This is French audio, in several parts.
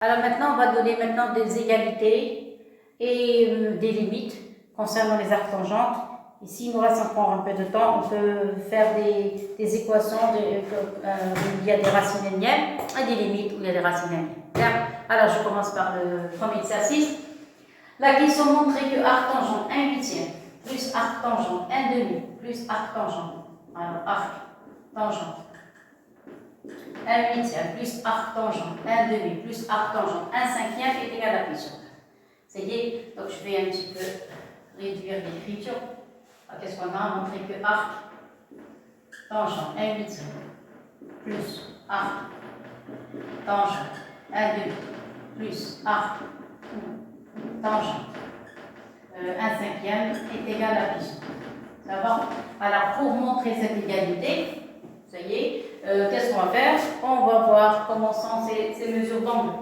Alors maintenant, on va donner maintenant des égalités et des limites concernant les arcs tangentes. Ici, il nous reste encore un peu de temps. On peut faire des équations où il y a des racines linéaires et des limites où il y a des racines linéaires. Alors, je commence par le premier exercice. La question montrait que arc tangent 1 huitième plus arc tangent 1 demi plus arc tangent. Alors, arc tangent 1 huitième plus arc tangent 1 demi plus arc tangent 1 cinquième est égal à pi sur 4. Ça y est, donc je vais un petit peu réduire l'écriture. Qu'est-ce qu'on a montré que arc tangent 1 huitième plus arc tangent 1 demi plus arc tangent 1 cinquième est égal à pi sur 4. Ça va? Alors pour montrer cette égalité, ça y est, qu'est-ce qu'on va faire? On va voir comment sont ces mesures d'angle.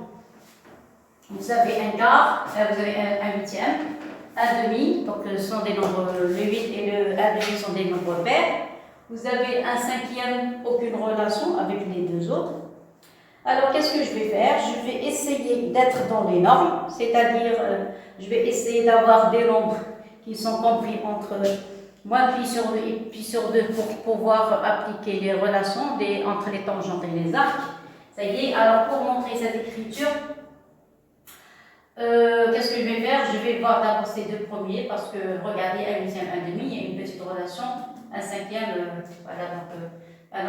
Vous avez un quart, vous avez un huitième, un demi, donc ce sont des nombres, le 8 et le 1 demi sont des nombres pairs. Vous avez un cinquième, aucune relation avec les deux autres. Alors qu'est-ce que je vais faire? Je vais essayer d'être dans les normes, c'est-à-dire je vais essayer d'avoir des nombres qui sont compris entre moins pi sur 2 et pi sur 2 pour pouvoir appliquer les relations entre les tangentes et les arcs. Ça y est, alors pour montrer cette écriture, qu'est-ce que je vais faire? Je vais voir d'abord ces deux premiers parce que regardez, un huitième, un demi, il y a une petite relation, un cinquième, voilà,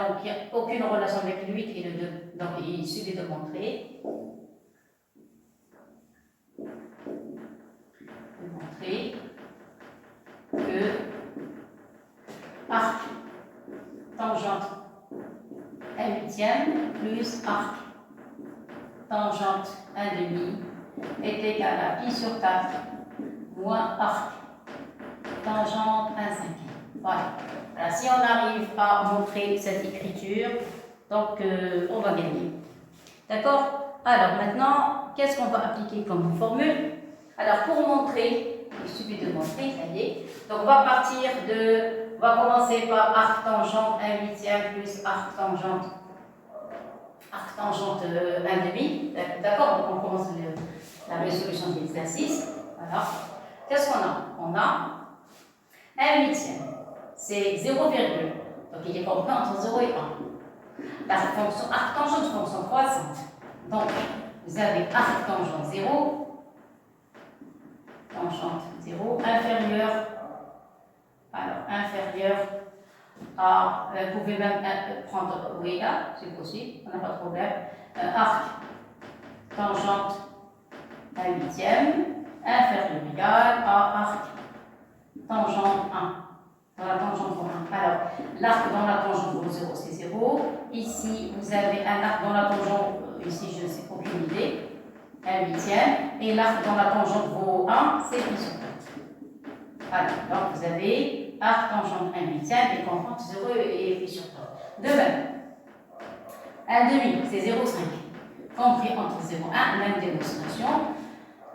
donc il n'y a aucune relation avec le 8 et le 2, donc il suffit de montrer. Que arc tangente 1 huitième plus arc tangente 1 demi est égal à pi sur 4 moins arc tangente 1 cinquième. Voilà. Alors, si on arrive à montrer cette écriture, donc on va gagner. D'accord? Alors maintenant, qu'est-ce qu'on va appliquer comme formule? Alors pour montrer, il suffit de montrer, ça y est. Donc on va on va commencer par arc tangente 1 huitième plus arc tangente 1 demi. D'accord? Donc on commence la résolution de l'exercice. Voilà. Qu'est-ce qu'on a? On a 1 huitième. C'est 0, donc il est compris entre 0 et 1. La fonction arc tangente est une fonction croissante. Donc vous avez arc tangente 0, tangente 0, inférieur à, vous pouvez même prendre, oui là, c'est possible, on n'a pas de problème, arc tangente 1 huitième, inférieur ou égal à arc tangente 1. Dans la tangente pour 1. Alors, l'arc dans la tangente pour 0, c'est 0. Ici, vous avez un arc dans la tangente, ici, je ne sais aucune idée, 1 huitième. Et l'arc dans la tangente vaut 1, c'est pi sur 4. Alors, donc vous avez arc tangente 1 huitième et comprendre 0 et pi sur 4. De même, 1 demi, c'est 0,5. Compris entre 0 et 1, même démonstration.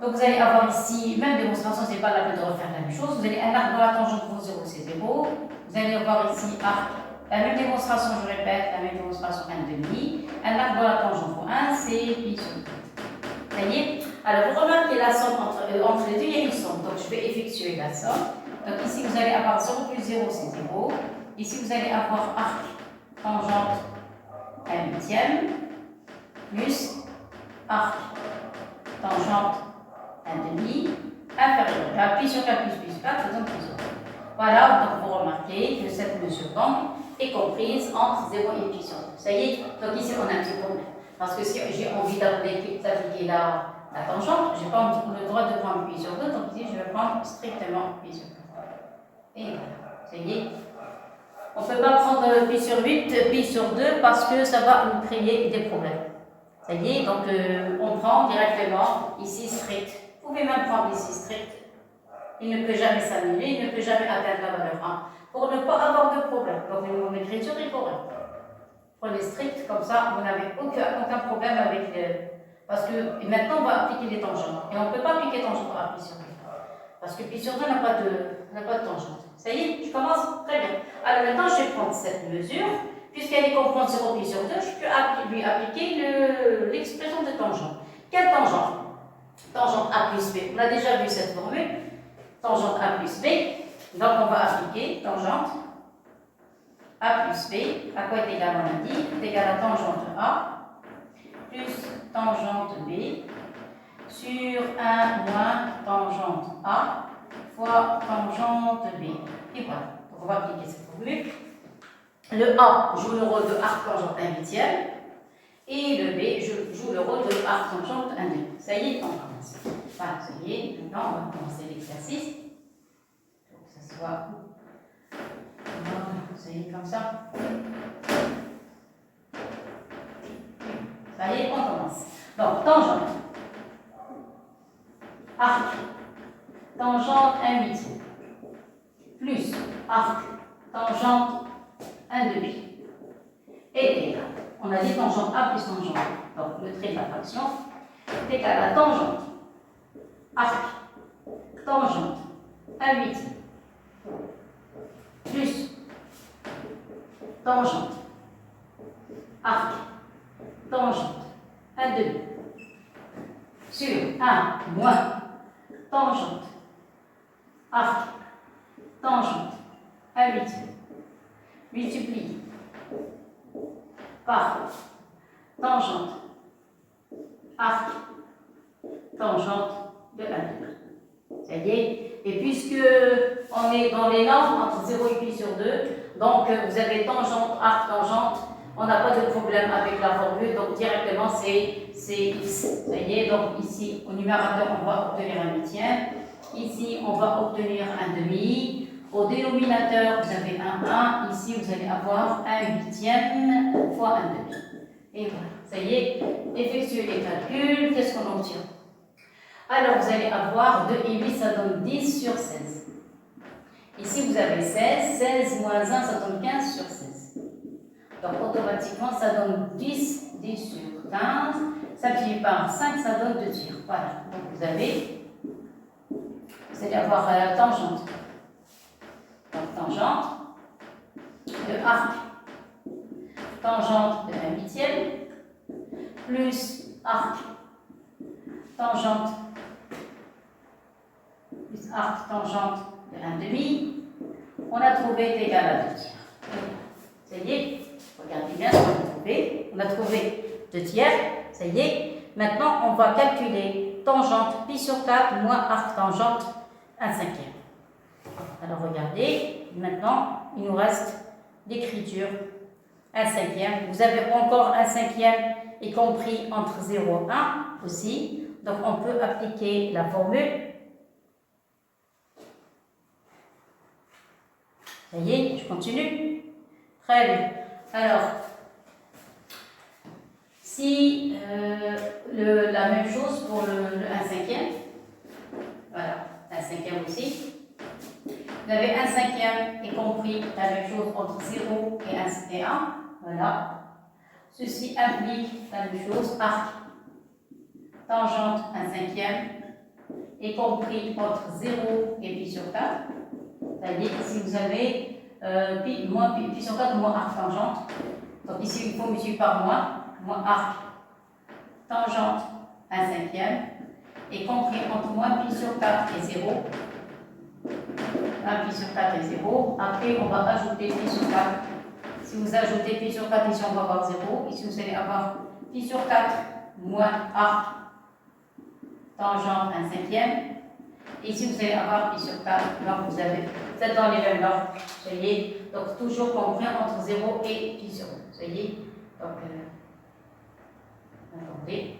Donc vous allez avoir ici, même démonstration, ce n'est pas la peine de refaire la même chose. Vous avez un arc dans la tangente pour 0, c'est 0. Vous allez avoir ici arc, la même démonstration, je répète, la même démonstration 1 demi. Un arc dans la tangente pour 1, c'est pi sur 4. Ça y est? Alors vous remarquez la somme entre les deux, il y a une somme. Donc je vais effectuer la somme. Donc ici vous allez avoir 0 plus 0, c'est 0. Ici vous allez avoir arc tangente 1 huitième plus arc tangente 1 demi, inférieur. La pi sur 4 plus pi sur 4, ça donne pi sur 4. Voilà, donc vous remarquez que cette mesure d'angle est comprise entre 0 et pi sur 4. Ça y est, donc ici on a un petit problème. Parce que si j'ai envie d'appliquer la tangente, je n'ai pas le droit de prendre pi sur 2, donc ici je vais prendre strictement pi sur 4. Et voilà, ça y est. On ne peut pas prendre pi sur 8, pi sur 2 parce que ça va nous créer des problèmes. Ça y est, donc on prend directement ici strict. Vous pouvez même prendre ici strict. Il ne peut jamais s'annuler, il ne peut jamais atteindre la valeur 1. Pour ne pas avoir de problème. Donc mon écriture est correcte. Prenez strict, comme ça vous n'avez aucun problème avec parce que maintenant on va appliquer les tangentes. Et on ne peut pas appliquer tangente à pi sur 2. Parce que pi sur 2 n'a pas de tangente. Ça y est, je commence très bien. Alors maintenant je vais prendre cette mesure. Puisqu'elle est comprise 0 pi sur 2, je peux lui appliquer l'expression de tangente. Quelle tangente? Tangente A plus B. On a déjà vu cette formule. Tangente A plus B. Donc, on va appliquer tangente A plus B. À quoi est égal, on a dit? C'est égal à tangente A plus tangente B sur 1 moins tangente A fois tangente B. Et voilà. Donc, on va appliquer cette formule. Le A joue le rôle de arc tangente 1/8. Et le B joue le rôle de arc tangente 1/2. Ça y est, on commence. Voilà, ça y est, maintenant on va commencer l'exercice. Pour que ça soit. Voilà, ça y est, comme ça. Ça y est, on commence. Donc, tangente. Arc. Tangente 1/8. Plus arc. Tangente 1/2. Est égal. On a dit tangente A plus tangente. Donc, le trait de la fraction est égal à tangente. Arc. Tangente 1/8. Plus tangente. Arc. Tangente 1/2. Sur 1 moins tangente. Arc. Tangente 1/8. Multiplie par tangente, arc, tangente de 1/2. Ça y est. Et puisque on est dans les normes entre 0 et pi sur 2, donc vous avez tangente, arc, tangente, on n'a pas de problème avec la formule, donc directement c'est x. Ça y est, donc ici au numérateur on va obtenir 1/8. Ici on va obtenir 1/2. Au dénominateur, vous avez un 1. Ici, vous allez avoir 1/8 fois 1/2. Et voilà, ça y est, effectuez les calculs. Qu'est-ce qu'on obtient? Alors, vous allez avoir 2 et 8, ça donne 10 sur 16. Ici, vous avez 16. 16 moins 1, ça donne 15 sur 16. Donc, automatiquement, ça donne 10. 10 sur 15. Ça divise par 5, ça donne 2 tiers. Voilà. Donc, vous allez avoir la tangente. Donc, tangente de arc, tangente de 1/8, plus arc, tangente, plus arc, tangente de 1/2, on a trouvé égal à 2 tiers. Ça y est, regardez bien ce qu'on a trouvé. On a trouvé 2 tiers, ça y est. Maintenant, on va calculer tangente pi sur 4 moins arc tangente 1/5. Alors regardez, maintenant il nous reste l'écriture 1/5. Vous avez encore 1/5 y compris entre 0 et 1 aussi. Donc on peut appliquer la formule. Ça y est, je continue. Très bien. Alors, si la même chose pour le 1/5. Voilà, 1/5 aussi. Vous avez 1/5 y compris la même chose entre 0 et 1. Voilà. Ceci implique la même chose, arc, tangente 1/5 y compris entre 0 et pi sur 4. C'est-à-dire ici vous avez pi sur 4 moins arc tangente. Donc ici il faut multiplier par moins arc, tangente 1/5 y compris entre moins pi sur 4 et 0. 1 pi sur 4 est 0. Après, on va ajouter pi sur 4. Si vous ajoutez pi sur 4, ici on va avoir 0. Ici vous allez avoir pi sur 4 moins arc, tangente 1/5. Ici vous allez avoir pi sur 4. Donc vous êtes dans les mêmes normes. Ça y est. Donc toujours compris entre 0 et pi sur 2. Ça y est. Donc, attendez.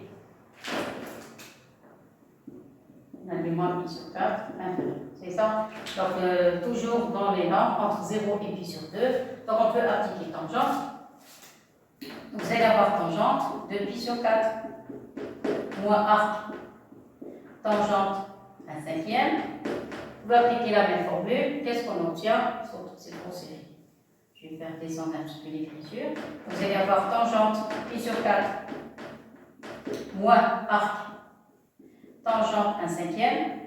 On a des moins pi sur 4, inférieur. C'est ça. Donc, toujours dans les normes, entre 0 et pi sur 2. Donc, on peut appliquer tangente. Donc, vous allez avoir tangente de pi sur 4 moins arc, tangente 1/5. Vous appliquez la même formule. Qu'est-ce qu'on obtient sur toutes ces grosseries? Je vais faire descendre un petit peu l'écriture. Vous allez avoir tangente pi sur 4 moins arc, tangente 1/5.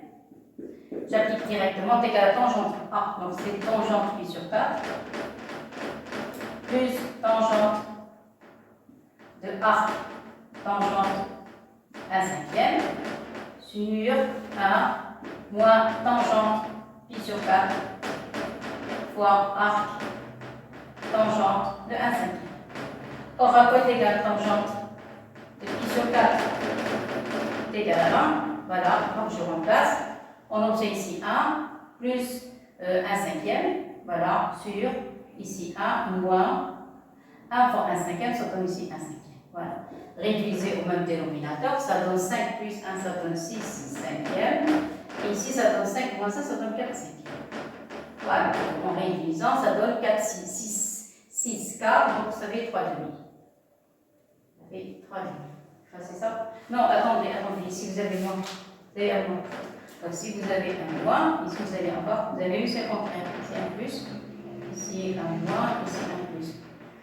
J'applique directement égal à tangente A. Donc c'est tangente pi sur 4 plus tangente de arc, tangente 1 cinquième sur 1 moins tangente pi sur 4 fois arc tangente de 1 cinquième. Or, à quoi est égal tangente de pi sur 4 est égal à 1. Voilà, donc je remplace. On obtient ici 1 plus 1 cinquième, voilà, sur ici 1 moins 1 fois 1 cinquième, ça donne ici 1 cinquième. Voilà. Réduisez au même dénominateur, ça donne 5 plus 1, ça donne 6 cinquième. Et ici, ça donne 5 moins 1, ça donne 4 cinquième. Voilà, en réduisant, ça donne 4, 6 quarts, donc ça fait 3 demi. Ça fait 3 demi. Enfin, c'est ça? Non, attendez, ici vous avez moins. Vous avez un moins. Donc si vous avez un moins, ici vous allez avoir, vous avez eu 51, ici un plus, ici un moins, ici un plus.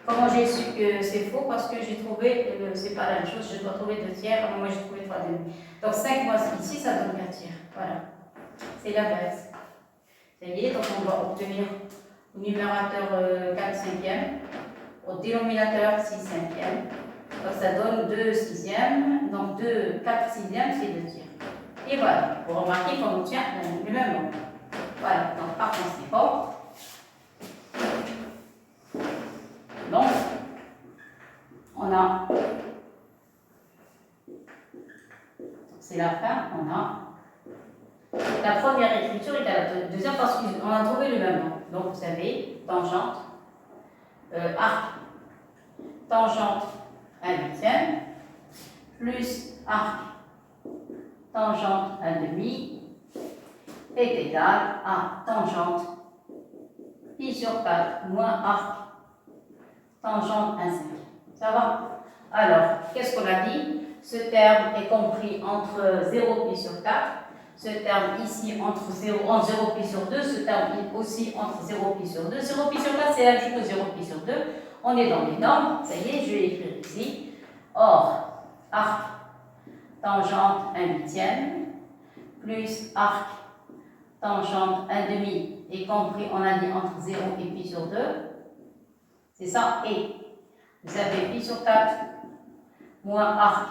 Comment j'ai su que c'est faux? Parce que j'ai trouvé, c'est pas la même chose, je dois trouver 2 tiers, moi j'ai trouvé 3 demi. Donc 5 moins ici, ça donne 4 tiers. Voilà. C'est l'inverse. Ça y est, donc on va obtenir au numérateur 4 cinquièmes, au dénominateur 6 cinquièmes. Donc ça donne 2 sixièmes, donc 4 sixièmes, c'est 2 tiers. Et voilà, vous remarquez qu'on obtient le même nombre. Voilà, donc par conséquent, donc, on a, c'est la fin, on a la première écriture est à la deuxième parce qu'on a trouvé le même nombre. Donc vous avez tangente, arc, tangente 1 huitième, plus arc, tangente 1 demi, est égal à tangente pi sur 4 moins arc, tangente 1 cinquième. Ça va? Alors, qu'est-ce qu'on a dit? Ce terme est compris entre 0 pi sur 4. Ce terme ici entre 0 pi sur 2. Ce terme aussi entre 0 pi sur 2. 0 pi sur 4, c'est la même chose que 0 pi sur 2. On est dans les normes. Ça y est, je vais écrire ici. Or, arc, tangente 1 huitième, plus arc, tangente 1 demi, est compris, on a dit entre 0 et pi sur 2. C'est ça, et vous avez pi sur 4 moins arc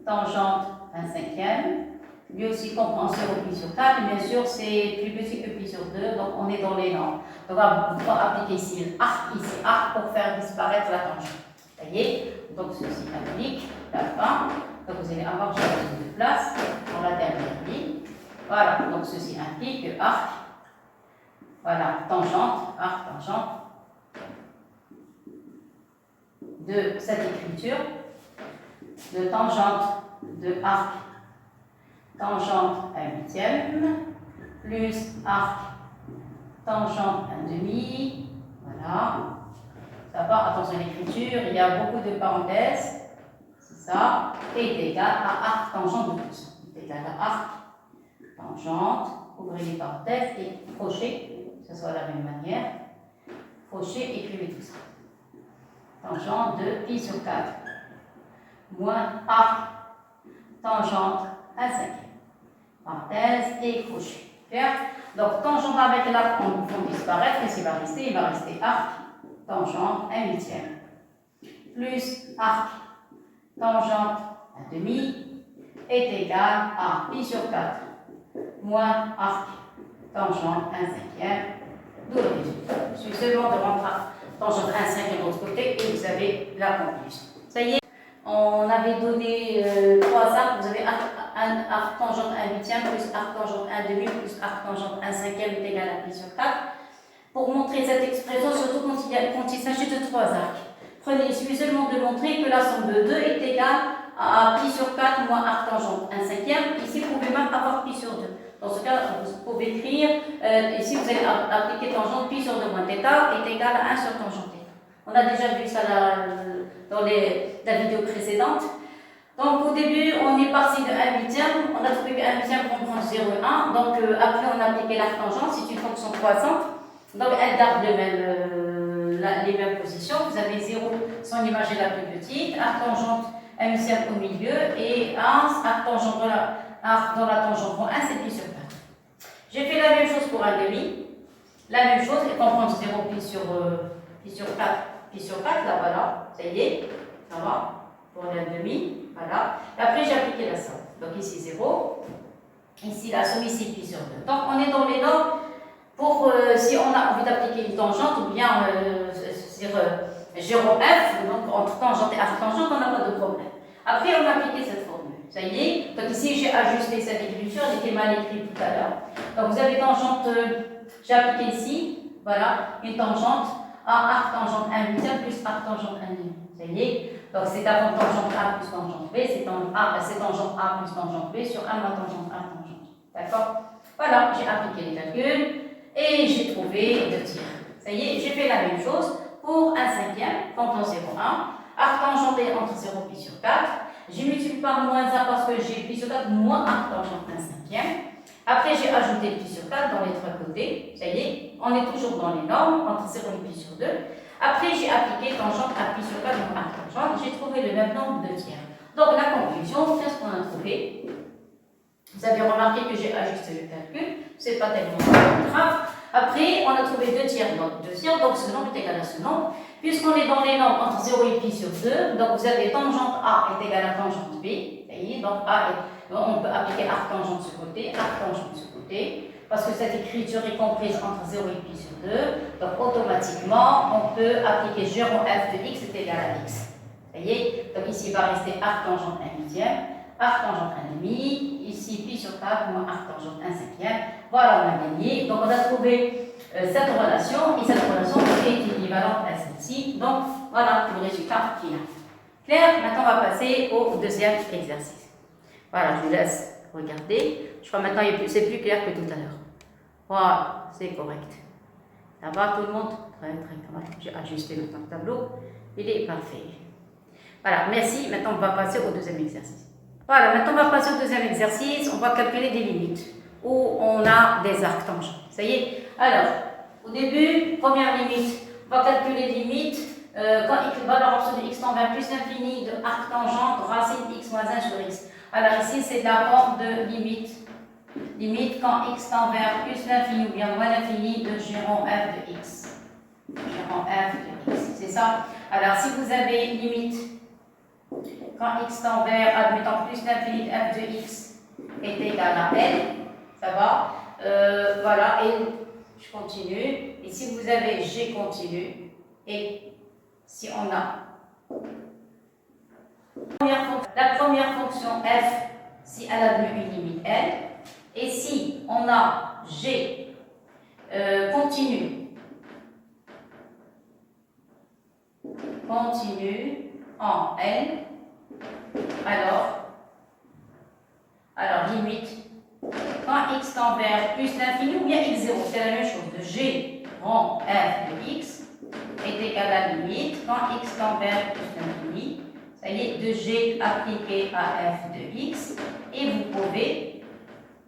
tangente 1 cinquième. Lui aussi comprend 0 pi sur 4. Et bien sûr, c'est plus petit que pi sur 2, donc on est dans les normes. Donc on va appliquer ici arc pour faire disparaître la tangente. Ça y est, donc ceci applique la fin. Donc vous allez avoir juste de place dans la dernière ligne. Voilà, donc ceci implique que arc, voilà, tangente, arc, tangente, de cette écriture, de tangente de arc, tangente 1 huitième, plus arc, tangente 1 demi, voilà. Ça va, attention à l'écriture, il y a beaucoup de parenthèses, c'est ça, est égal à arc, tangente de tout ça. Est égal à arc, tangente, ouvrez les parenthèses et crochet, que ce soit de la même manière, crochet, écrivez tout ça. Tangente de pi sur 4 moins arc tangente 1 cinquième. Parenthèse et crochet. Clair? Donc tangente avec l'arc, on vont disparaître. Qu'est-ce qui va rester? Il va rester arc tangente 1 huitième. Plus arc tangente 1 demi est égal à pi sur 4 moins arc tangente 1 cinquième. D'où le résultat. Il suffit seulement de rentrer tangente 1 cinquième de l'autre côté et vous avez la conclusion. Ça y est, on avait donné 3 arcs. Vous avez arc tangente 1 huitième plus arc tangente 1 demi plus arc tangente 1 cinquième est égal à pi sur 4. Pour montrer cette expression, surtout quand il s'agit de 3 arcs, il suffit seulement de montrer que la somme de 2 est égale à pi sur 4 moins arc tangente 1 cinquième. Ici, vous pouvez même avoir pi sur 2. Dans ce cas, vous pouvez écrire, ici vous allez appliquer tangente pi sur 2 moins θ est égal à 1 sur tangente θ. On a déjà vu ça dans la vidéo précédente. Donc au début, on est parti de 1 huitième, on a trouvé que 1 huitième comprend 0,1. Donc après, on a appliqué l'arc-tangente, c'est une fonction croissante. Donc elle garde les mêmes positions. Vous avez 0, son image est la plus petite, arc-tangente 1 huitième au milieu et 1, arc-tangente dans la tangente rond 1, c'est pi sur 4. J'ai fait la même chose pour 1 demi. La même chose, et comprendre 0 pi sur 4, pi sur 4, là voilà, ça y est, ça va, pour 1 demi. Voilà. Et après, j'ai appliqué la somme. Donc ici 0. Ici, la somme ici, pi sur 2. Donc, on est dans les normes pour si on a envie d'appliquer une tangente ou bien c'est-à-dire Jérôme F, donc entre tangente et arctangente, on n'a pas de problème. Après, on a appliqué cette formule. Ça y est. Donc ici, j'ai ajusté cette écriture, elle était mal écrite tout à l'heure. Donc vous avez tangente, j'ai appliqué ici, voilà, une tangente à arctangente 1 huitième plus arctangente 1 demi. Ça y est. Donc c'est avant tangente A plus tangente B, c'est tangente A plus tangente B sur 1 moins tangente A tangente. D'accord? Voilà, j'ai appliqué les calculs et j'ai trouvé 2 tiers. Ça y est, j'ai fait la même chose pour 1 cinquième, comptant 0,1. Arctangente est entre 0 pi sur 4. J'ai multiplié par moins 1 parce que j'ai pi sur 4 moins arctangente 1 cinquième. Après, j'ai ajouté pi sur 4 dans les trois côtés. Ça y est, on est toujours dans les normes, entre 0 et pi sur 2. Après, j'ai appliqué tangente à pi sur 4 moins arctangente. J'ai trouvé le même nombre de tiers. Donc, la conclusion, qu'est-ce qu'on a trouvé? Vous avez remarqué que j'ai ajusté le calcul. Ce n'est pas tellement grave. Après, on a trouvé 2 tiers, donc ce nombre est égal à ce nombre. Puisqu'on est dans les nombres entre 0 et pi sur 2, donc vous avez tangente A est égal à tangente B. Voyez, donc on peut appliquer arctangente de ce côté, arctangente de ce côté, parce que cette écriture est comprise entre 0 et pi sur 2. Donc automatiquement, on peut appliquer Jérôme F de x est égal à x. Voyez, donc ici il va rester arctangente 1 huitième, arctangente 1 demi, ici pi sur 4 moins arctangente 1 cinquième. Voilà, on a gagné. Donc on a trouvé cette relation, et cette relation est équivalente à celle-ci. Donc voilà le résultat final. Claire, maintenant on va passer au deuxième exercice. Voilà, je vous laisse regarder. Je crois maintenant c'est plus clair que tout à l'heure. Voilà, c'est correct. Ça va tout le monde? Très très bien. J'ai ajusté le tableau. Il est parfait. Voilà, merci. Maintenant on va passer au deuxième exercice. Voilà, maintenant on va passer au deuxième exercice. On va calculer des limites où on a des arcs tangents. Ça y est. Alors, au début, première limite, on va calculer les limites quand x valeur absolue de x tend vers plus l'infini de arc tangente racine x moins 1 sur x. Alors ici, c'est la forme de limite. Limite quand x tend vers plus l'infini ou bien moins l'infini de Jérôme f de x. Jérôme f de x, c'est ça. Alors si vous avez limite quand x tend vers, admettons, plus l'infini de f de x est égal à l, ça va. Voilà, et je continue. Et si vous avez g continu, et si on a la première fonction f, si elle admet une limite l, et si on a g continu en l, alors limite quand x tend vers plus l'infini ou bien x0, c'est la même chose, de g rond f de x est égal à la limite quand x tend vers plus l'infini, ça y est, de g appliqué à f de x, et vous pouvez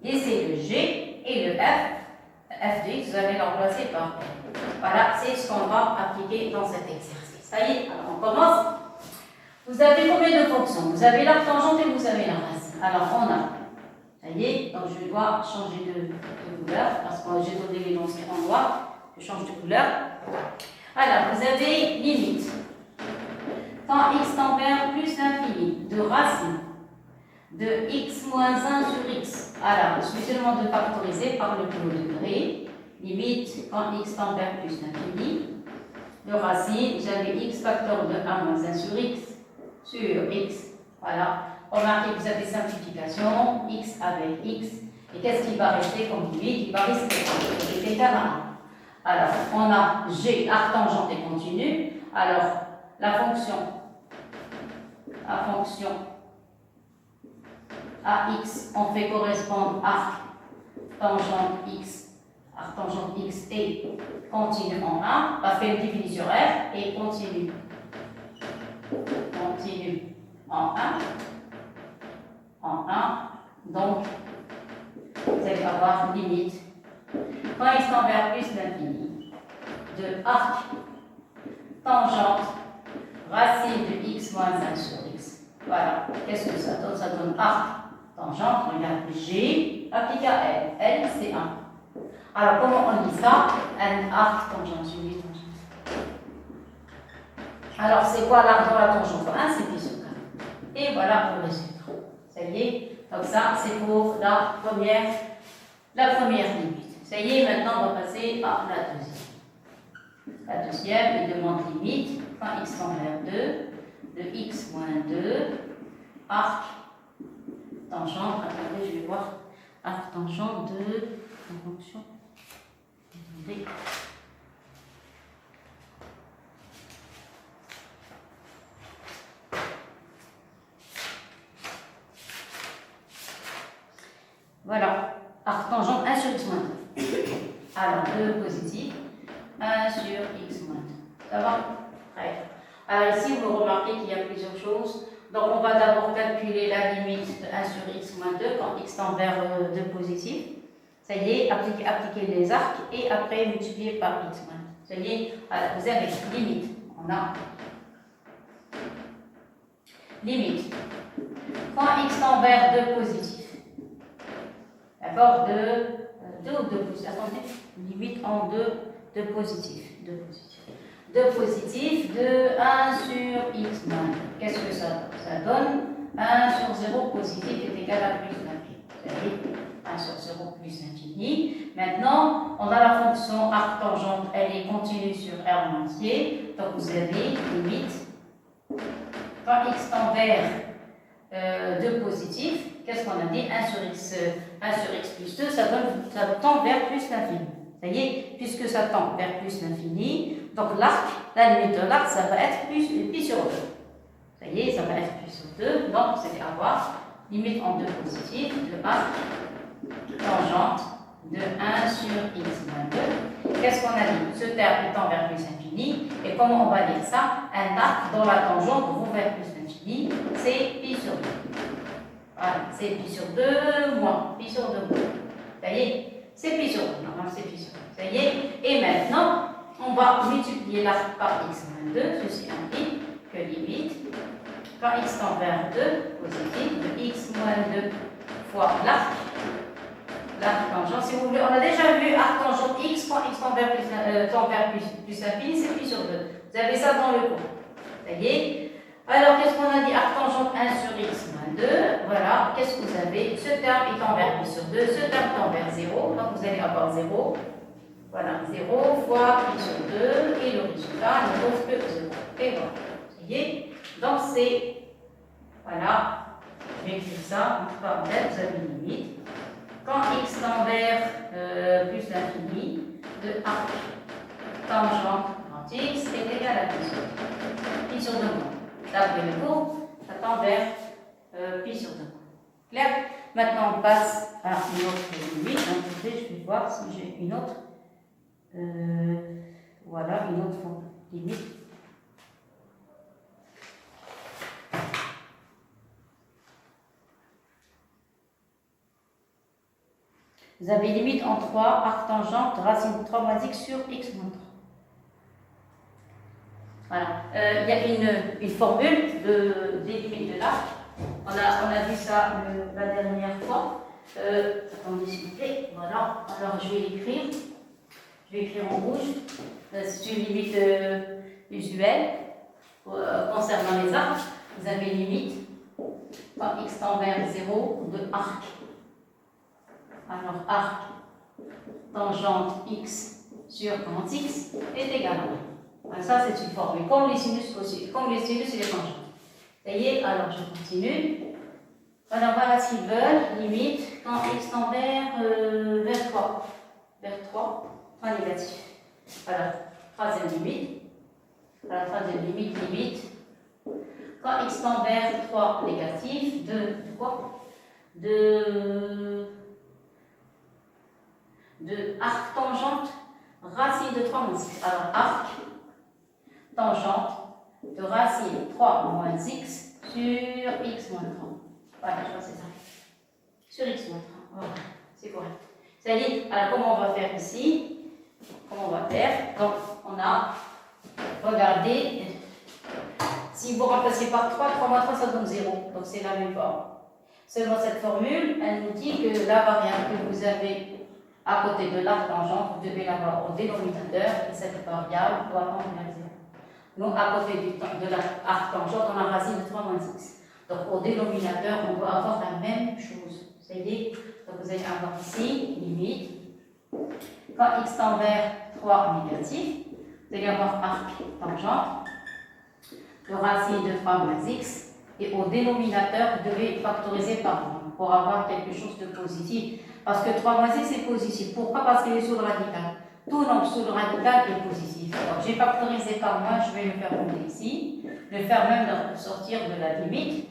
laisser le g et le f de x, vous allez l'emplacer par l. Voilà, c'est ce qu'on va appliquer dans cet exercice. Ça y est, alors on commence. Vous avez combien de fonctions? Vous avez la tangente et vous avez la racine. Alors on a, ça y est, donc je dois changer de couleur parce que j'ai donné l'énoncé en noir. Je change de couleur. Alors vous avez limite quand x tend vers plus l'infini de racine de x moins 1 sur x. Alors il suffit seulement de factoriser par le plus haut degré. Limite quand x tend vers plus l'infini de racine, j'avais x facteur de 1 moins 1 sur x. Sur x, voilà. Remarquez que vous avez simplification, x avec x. Et qu'est-ce qui va rester comme limite? Il va rester égal à 1. Alors, on a g, arc tangente et continu. Alors, la fonction ax, on fait correspondre arc tangente x et continue en 1, parce qu'elle est divisée sur f et continue en 1. Donc, vous allez avoir limite quand x tend vers plus l'infini de arc tangente racine de x moins 1 sur x. Voilà. Qu'est-ce que ça donne? Ça donne arc tangente, regarde, g appliqué à l. L, c'est 1. Alors, comment on dit ça? Un arc tangente, je dis tangente. Alors, c'est quoi l'arc dans la tangente? 1, c'est pi sur 4. Et voilà le résultat. Ça y est. Donc ça, c'est pour la première limite. Ça y est, maintenant, on va passer à la deuxième. La deuxième, il demande limite quand x tend vers 2, de x moins 2, arc tangente, attendez, je vais voir, arc tangente de fonction. Attendez. Voilà, arc tangente 1 sur x moins 2. Alors, 2 positif, 1 sur x moins 2. Ça va? Très bien. Alors ici, vous remarquez qu'il y a plusieurs choses. Donc, on va d'abord calculer la limite de 1 sur x moins 2 quand x tend vers 2 positif. Ça y est, appliquer les arcs et après multiplier par x moins 2. Ça y est, alors, vous avez limite. On a limite. Quand x tend vers 2 positif. D'accord, 2 ou 2 positifs. Attendez, limite en 2 positifs. 2 positifs de 1 sur x moins 2. Qu'est-ce que ça donne? Ça donne 1 sur 0 positif est égal à plus l'infini. Vous savez, 1 sur 0 plus l'infini. Maintenant, on a la fonction arc tangente, elle est continue sur R entier. Donc vous avez limite. Quand x tend vers 2 positif, qu'est-ce qu'on a dit? 1 sur x plus 2, ça tend vers plus l'infini. Ça y est, puisque ça tend vers plus l'infini, donc l'arc, la limite de l'arc, ça va être pi sur 2. Ça y est, ça va être pi sur 2, donc c'est avoir limite en 2 positif de arc tangente de 1 sur x moins 2. Qu'est-ce qu'on a dit? Ce terme tend vers plus infini, et comment on va dire ça? Un arc dont la tangente va vers plus l'infini, c'est pi sur 2. Voilà, c'est pi sur 2 moins pi sur 2 moins. Ça y est, c'est pi sur 2. Non, c'est pi sur 2. Ça y est. Et maintenant, on va multiplier l'arc par x moins 2. Ceci implique que limite, quand x tend vers 2, positif, de x moins 2 fois l'arc tangente. Si vous voulez, on a déjà vu arc tangente x quand x tend vers plus infini, c'est pi sur 2. Vous avez ça dans le cours. Ça y est. Alors, qu'est-ce qu'on a dit? Arc tangente 1 sur x moins 2. Voilà, qu'est-ce que vous avez? Ce terme il tend vers pi sur 2, ce terme tend vers 0. Donc, vous allez avoir 0. Voilà, 0 fois pi sur 2. Et le résultat ne trouve que 0. Et voilà. Vous voyez? Donc, c'est. Voilà. Je vais écrire ça. En parenthèse, vous avez une limite. Quand x tend vers plus l'infini, de arc tangente quand x est égal à pi sur 2 moins. D'après le cours, ça tend vers pi sur 2. Clair? Maintenant, on passe à une autre limite. Donc, je vais voir si j'ai une autre. Voilà, une autre limite. Vous avez limite en 3, arc tangente, racine de 3 moins x sur x moins 3. Voilà. Il y a une formule des limites de l'arc. On a vu ça la dernière fois. Attendez, s'il vous plaît. Voilà. Alors, je vais l'écrire. Je vais écrire en rouge. C'est une limite usuelle concernant les arcs. Vous avez une limite quand x tend vers 0 de arc. Alors, arc tangente x sur quand x est égal à 1. Ça, c'est une formule, comme les sinus aussi, comme les sinus et les tangentes. Ça y est, alors je continue. Alors, voilà ce qu'ils veulent. Limite, quand x tend vers 3. Vers 3, pas négatif. Alors, troisième limite. Alors, troisième limite. Quand x tend vers 3 négatif, de quoi? De arc tangente, racine de 3 moins 6. Alors, arc tangente de racine 3 moins x sur x moins 3. Voilà, je crois que c'est ça. Sur x moins 3. Voilà, c'est correct. Ça y est, alors comment on va faire ici? Comment on va faire? Donc, on a regardé. Si vous remplacez par 3, 3 moins 3, ça donne 0. Donc, c'est la même forme. Selon cette formule, elle nous dit que la variable que vous avez à côté de l'arc tangente, vous devez l'avoir au dénominateur et cette variable doit tendre vers 0. Donc, à côté de l'arc tangente, on a racine de 3 moins x. Donc au dénominateur, on doit avoir la même chose. C'est-à-dire, donc vous allez avoir ici, limite, quand x tend vers 3 négatif, vous allez avoir arc tangente de racine de 3 moins x. Et au dénominateur, vous devez factoriser par 1 pour avoir quelque chose de positif. Parce que 3 moins x est positif. Pourquoi? Parce qu'il est sous le radical. Tout nombre sous le radical est positif. Donc j'ai factorisé par 1, je vais le faire monter ici. Le faire même sortir de la limite.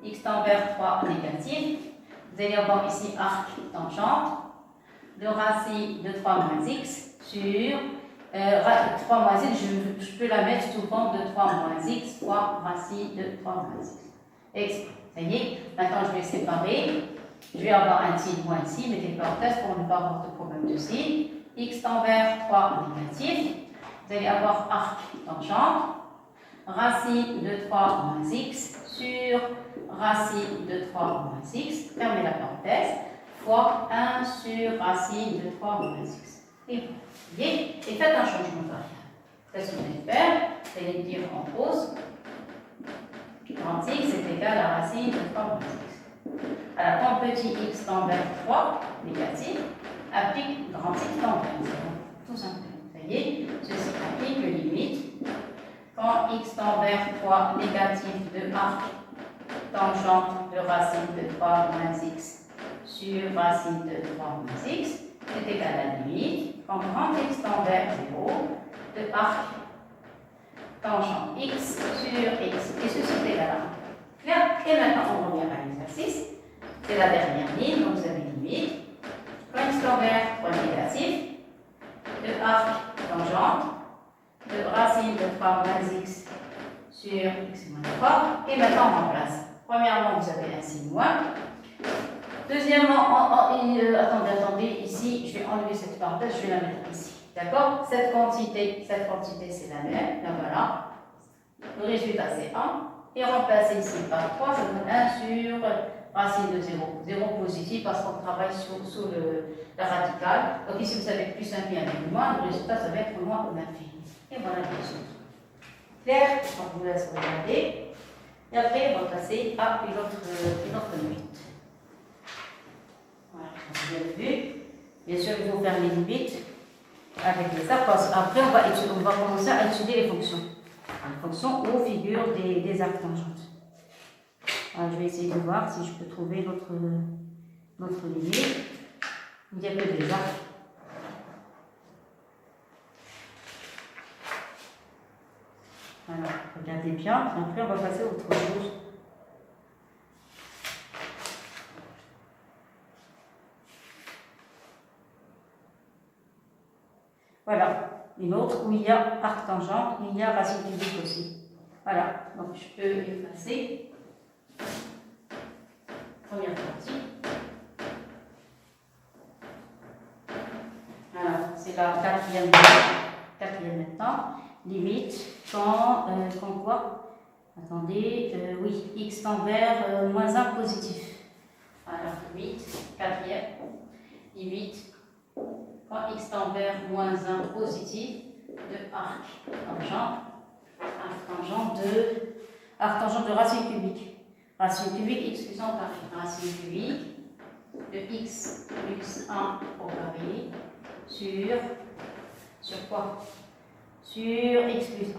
X tend vers 3 négatif. Vous allez avoir ici arc tangente de racine de 3 moins x sur 3 moins x, je peux la mettre sous forme de 3 moins x fois racine de 3 moins x. Ça y est, maintenant je vais séparer. Je vais avoir un signe moins ici, mettez une parenthèse pour ne pas avoir de problème de signe. X tend vers 3 négatif. Vous allez avoir arc tangente, racine de 3 moins x sur racine de 3 moins x, fermez la parenthèse, fois 1 sur racine de 3 moins x. Et faites un changement de variable. Qu'est-ce que vous allez faire? Vous allez dire en pause, grand x est égal à racine de 3 moins x. Alors, quand petit x tend vers 3, négatif, applique grand x tend vers 0. Tout simplement. Ça y est, ceci applique limite. Quand x tend vers 3, négatif de arc tangente de racine de 3 moins x sur racine de 3 moins x est égal à la limite. Quand grand x tend vers 0, de arc tangente x sur x. Et ceci est égal à 1. Clair? Et maintenant, on revient à l'exercice. C'est la dernière ligne, donc vous avez limite. Quand x tend vers 3 négatif, de arc tangente de racine de 3 moins x sur x moins 3. Et maintenant, on remplace. Premièrement, vous avez un signe moins. Deuxièmement, attendez, ici, je vais enlever cette parenthèse, je vais la mettre ici. D'accord? Cette quantité, c'est la même. Là, voilà. Le résultat, c'est 1. Et remplacer ici par 3, ça donne 1 sur racine de 0. 0 positif parce qu'on travaille sous la radicale. Donc ici, vous avez plus 1 et avec moins. Le résultat, ça va être moins ou l'infini. Et voilà les choses. Clair? On vous laisse regarder. Et après, on va passer à une autre limite. Voilà, vous avez vu. Bien sûr, il faut faire les limites avec les arcs. Après, on va commencer à étudier les fonctions. Les fonctions où figurent des arcs tangentes. Alors, je vais essayer de voir si je peux trouver notre limite. Il n'y a que des arcs. Alors, regardez bien. Après, on va passer à autre chose. Voilà, une autre où il y a arc tangente, il y a racine cubique aussi. Voilà, donc je peux effacer. Première partie. Alors, c'est la quatrième maintenant. Limite, quand quoi? Attendez, oui, x tend vers moins 1 positif. Alors, 8, quatrième. Limite. Quand x tend vers moins 1 positif de arc tangente de racine cubique. Racine cubique x plus 1 au carré. Racine cubique de x plus 1 au carré sur quoi? Sur x plus 1.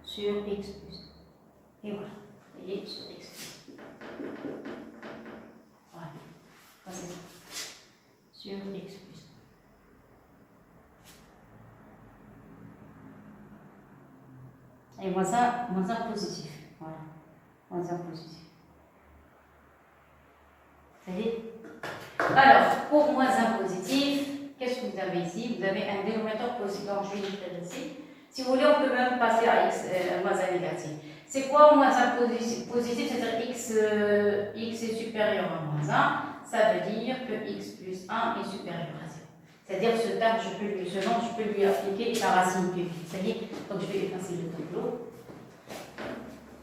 Sur x plus 1. Et voilà. Vous voyez, sur x plus 1. Voilà. C'est ça. Sur x plus 1. Et moins 1 positif. Voilà. Moins 1 positif. Vous savez? Alors, pour moins 1 positif, qu'est-ce que vous avez ici? Vous avez un dénominateur positif. Donc, je vais l'écrire ici. Si vous voulez, on peut même passer à x, moins 1 négatif. C'est quoi moins 1 positif? C'est-à-dire x est supérieur à moins 1. Ça veut dire que x plus 1 est supérieur à 0. C'est-à-dire que ce terme, je peux lui appliquer la racine cubique. C'est-à-dire, donc je vais effacer le tableau.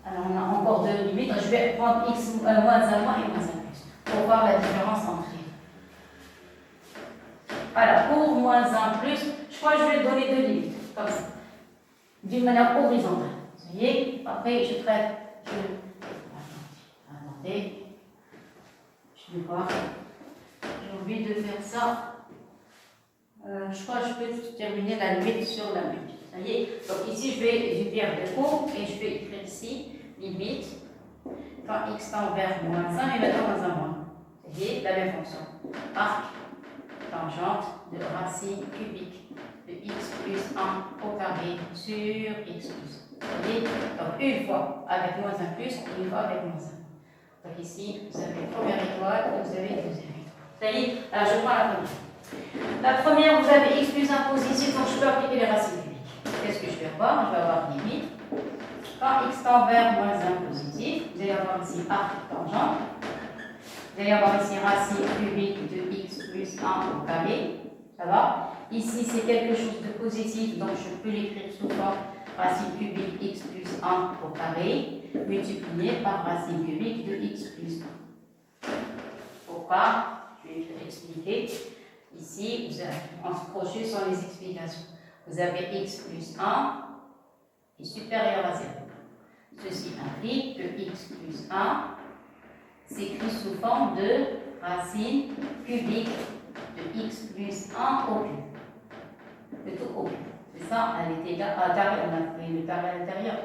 Alors, on a encore deux limites. Je vais prendre x moins 1 moins et moins 1 plus pour voir la différence entre elles. Alors, pour moins 1 plus, je crois que je vais donner deux limites, comme ça, d'une manière horizontale. Vous voyez? Après, je traite. Je vais voir. J'ai envie de faire ça. Je crois que je peux terminer la limite sur la limite. Ça y est. Donc ici, je vais faire le cours et je vais écrire ici limite quand x tend vers moins 1 et maintenant moins 1 moins. Ça y est, la même fonction. Arc tangente de racine cubique de x plus 1 au carré sur x plus. Vous voyez, donc une fois avec moins 1 plus, une fois avec moins 1. Donc ici, vous avez première étoile et vous avez deuxième étoile. Ça y est, alors je prends la première. La première, vous avez x plus 1 positif, donc je peux appliquer les racines cubiques. Qu'est-ce que je vais avoir? Je vais avoir limite. Quand x tend vers moins 1 positif, vous allez avoir ici arc tangente. Vous allez avoir ici racine cubique de x plus 1 au carré. Ça va? Ici, c'est quelque chose de positif, donc je peux l'écrire sous forme racine cubique x plus 1 au carré, multiplié par racine cubique de x plus 1. Pourquoi? Je vais expliquer. Ici, vous avez, en se crochet sur les explications. Vous avez x plus 1 est supérieur à 0. Ceci implique que x plus 1 s'écrit sous forme de racine cubique de x plus 1 au cube. De tout au cube. C'est ça, elle est égale à carré, on a fait le carré à l'intérieur.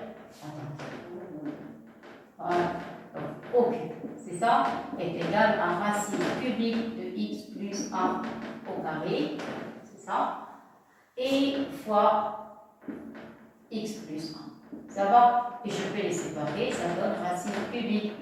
Voilà. Donc, au cube. C'est ça, est égal à racine cubique de x plus 1 au carré. C'est ça. Et fois x plus 1. Ça va? Et je peux les séparer, ça donne racine cubique.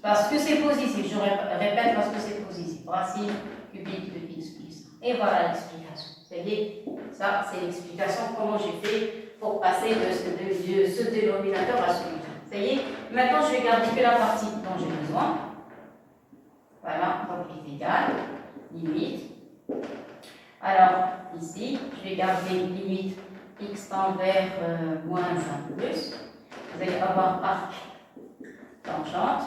Parce que c'est positif, je répète parce que c'est positif. Racine cubique de x plus 1. Et voilà l'explication. C'est-à-dire, ça, c'est l'explication comment j'ai fait pour passer de ce dénominateur à celui-là. Ça y est, maintenant je vais garder que la partie dont j'ai besoin. Voilà, donc est égal, limite. Alors, ici, je vais garder limite x tend vers moins 1 plus. Vous allez avoir arc tangente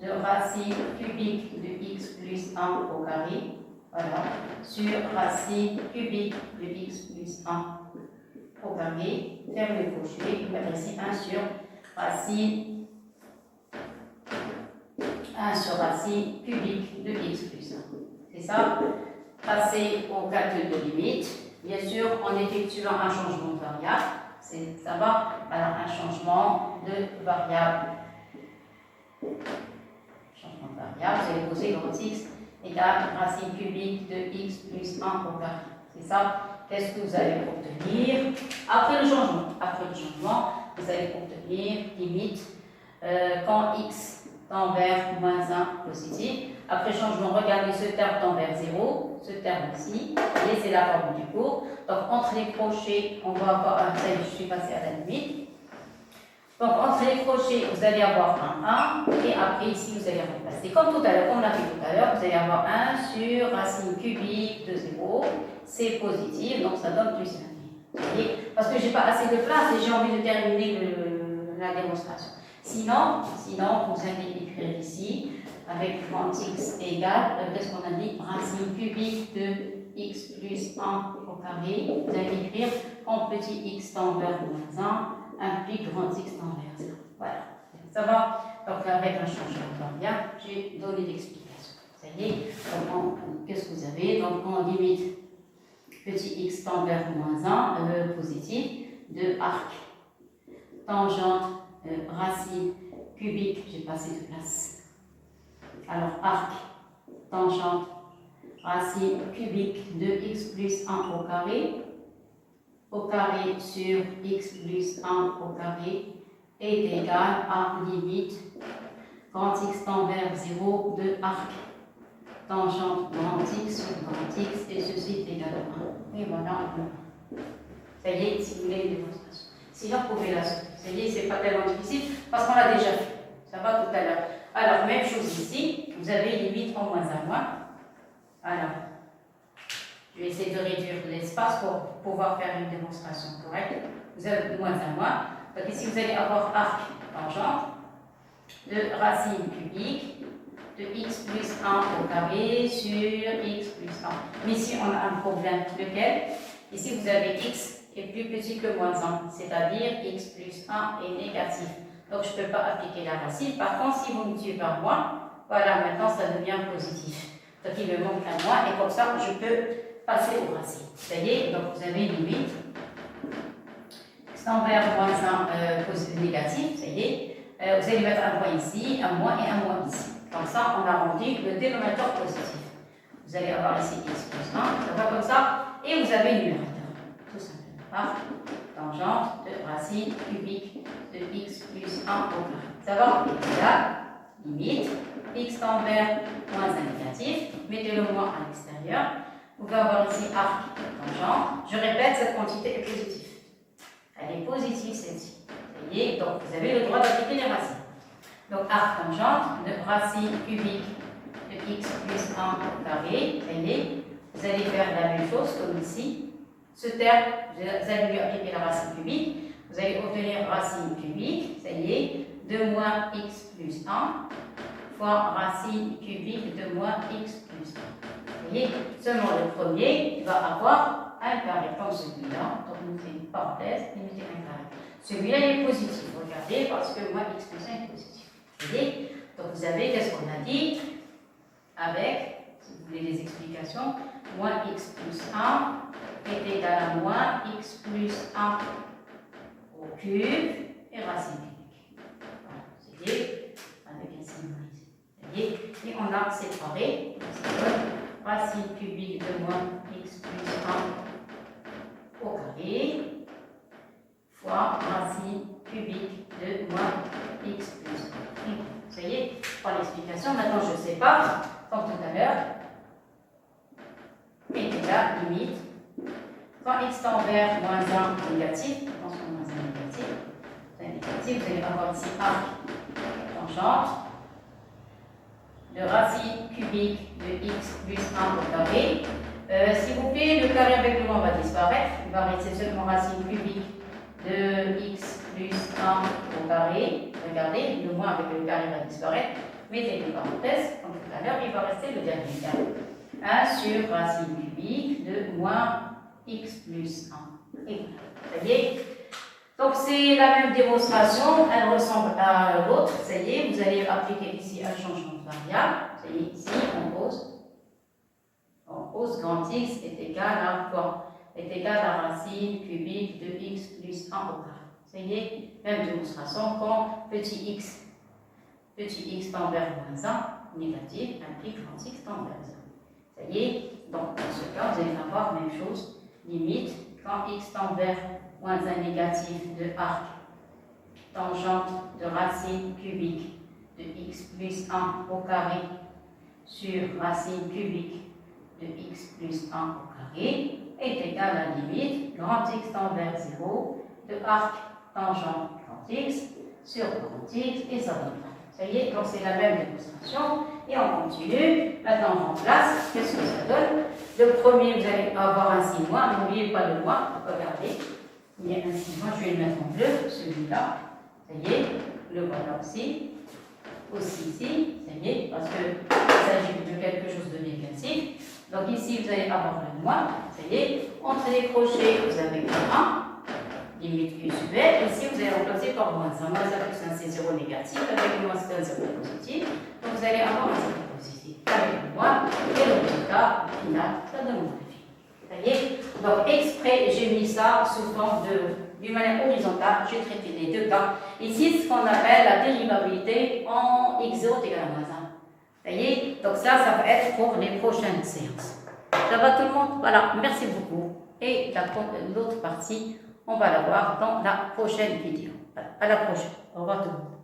de racine cubique de x plus 1 au carré. Voilà, sur racine cubique de x plus 1 au carré. Ferme le crochet, vous mettre ici 1 sur racine cubique de x plus 1. C'est ça? Passer au calcul de limite, bien sûr en effectuant un changement de variable, ça va, alors un changement de variable, vous allez poser grand x égale racine cubique de x plus 1 au carré, c'est ça. Qu'est-ce que vous allez obtenir après le changement? Après le changement, vous allez obtenir limite quand x tend vers moins 1 positif. Après changement, regardez ce terme tend vers 0, ce terme ici, et c'est la formule du cours. Donc entre les crochets, on va avoir un tel, je suis passé à la limite. Donc entre les crochets, vous allez avoir un 1, et après ici, vous allez remplacer. Comme tout à l'heure, comme on l'a fait tout à l'heure, vous allez avoir 1 sur racine cubique de 0, c'est positif, donc ça donne plus 1. Parce que je n'ai pas assez de place et j'ai envie de terminer la démonstration. Sinon, vous allez écrire ici, avec grand x égale, qu'est-ce qu'on a dit? Racine cubique de x plus 1 au carré. Vous allez écrire quand petit x tend vers moins 1 implique grand x tend vers 0. Voilà. Ça va? Donc avec un changement de variable, j'ai donné l'explication. Ça y est. Qu'est-ce que vous avez? Donc on limite petit x tend vers moins 1, positif, de arc tangente racine cubique, j'ai passé de place. Alors, arc, tangente, racine cubique de x plus 1 au carré sur x plus 1 au carré est égal à limite grand x tend vers 0 de arc, tangente grand x sur grand x et ceci est égal à 1. Et voilà, ça y est, si vous voulez une démonstration. Sinon, vous pouvez la sauter. Ça y est, c'est pas tellement difficile parce qu'on l'a déjà fait. Ça va tout à l'heure. Alors, même chose ici, vous avez limite en moins 1 moins. Alors, je vais essayer de réduire l'espace pour pouvoir faire une démonstration correcte. Vous avez moins 1 moins. Donc ici, vous allez avoir arc tangente de racine cubique de x plus 1 au carré sur x plus 1. Mais ici, on a un problème. Lequel? Ici, vous avez x est plus petit que moins 1, c'est-à-dire x plus 1 est négatif. Donc, je ne peux pas appliquer la racine. Par contre, si vous multipliez par moins, Voilà, maintenant ça devient positif. Donc il me manque un moins et comme ça je peux passer aux racines. Ça y est, donc vous avez limite. X envers moins 1 négatif, ça y est. Vous allez mettre un point ici, un moins et un moins ici. Comme ça, on arrondit le dénominateur positif. Vous allez avoir ici x plus 1, ça va comme ça. Et vous avez le numérateur, tout simplement, par tangente de racine cubique de x plus 1 au carré. Ça va? Et là, limite, x tend vers moins 1 négatif, mettez le moins à l'extérieur. Vous pouvez avoir ici arc tangente. Je répète, cette quantité est positive. Elle est positive celle-ci. Vous voyez, donc vous avez le droit d'appliquer les racines. Donc arc tangente de racine cubique de x plus 1 au carré. Vous voyez, vous allez faire la même chose comme ici. Ce terme, vous allez lui appliquer la racine cubique. Vous allez obtenir racine cubique, ça y est, de moins x plus 1 fois racine cubique de moins x plus 1. Vous voyez, seulement le premier va avoir un carré comme celui-là. Donc nous faisons une parenthèse, limiter un carré. Celui-là est positif, regardez, parce que moins x plus 1 est positif. Vous voyez, donc vous avez, qu'est-ce qu'on a dit avec, si vous voulez des explications, moins x plus 1 est égal à moins x plus 1 au cube et racine cubique. Voilà, c'est avec un signe ici. Vous voyez, et on a séparé, ça donne racine cubique de moins x plus 1 au carré fois racine cubique de moins x plus 1. Ça y est, pour l'explication, maintenant je sépare, comme tout à l'heure, et là, limite, quand x tend vers moins 1 négatif, attention, moins 1 négatif, vous allez avoir ici arc tangente de racine cubique de x plus 1 au carré. S'il vous plaît, le carré avec le moins va disparaître, il va rester seulement racine cubique de x plus 1 au carré. Regardez, le moins avec le carré va disparaître. Mettez une parenthèse, comme tout à l'heure, il va rester le dernier carré. 1 sur racine cubique de moins x plus 1. Et voilà, ça y est. Donc c'est la même démonstration, elle ressemble à l'autre. Ça y est, vous allez appliquer ici un changement de variable. Ça y est, ici, on pose grand x est égal à quoi? Est égal à racine cubique de x plus 1 au carré. Ça y est, même démonstration quand petit x tend vers moins 1, négatif, implique grand x tend vers 1. Ça y est, donc dans ce cas, vous allez avoir la même chose, limite, quand x tend vers moins 1 négatif de arc tangente de racine cubique de x plus 1 au carré sur racine cubique de x plus 1 au carré est égal à la limite grand x tend vers 0 de arc tangente grand x sur grand x et ça donne 1. Ça y est, donc c'est la même démonstration et on continue. Maintenant on remplace, qu'est-ce que ça donne? Le premier, vous allez avoir un signe moins, n'oubliez pas le moins, regardez, il y a un signe moins, je vais le mettre en bleu, celui-là, ça y est, le voilà aussi ici, ça y est, parce qu'il s'agit de quelque chose de négatif. Donc ici, vous allez avoir le moins, ça y est, entre les crochets, vous avez le 1, limite usuelle. Ici, vous allez remplacer par moins 1. Moins 1 plus 1, c'est 0 négatif, avec le moins, c'est un 0 positif. Donc vous allez avoir un 0 positif avec le moins, et le résultat, au final, ça donne moins. Ça y est, donc exprès, j'ai mis ça sous forme d'une manière horizontale, j'ai traité les deux cas. Ici, ce qu'on appelle la dérivabilité en x0 est égal à moins 1. Ça y est, donc ça va être pour les prochaines séances. Ça va tout le monde? Voilà, merci beaucoup. Et l'autre partie, on va la voir dans la prochaine vidéo. Voilà, à la prochaine. Au revoir tout le monde.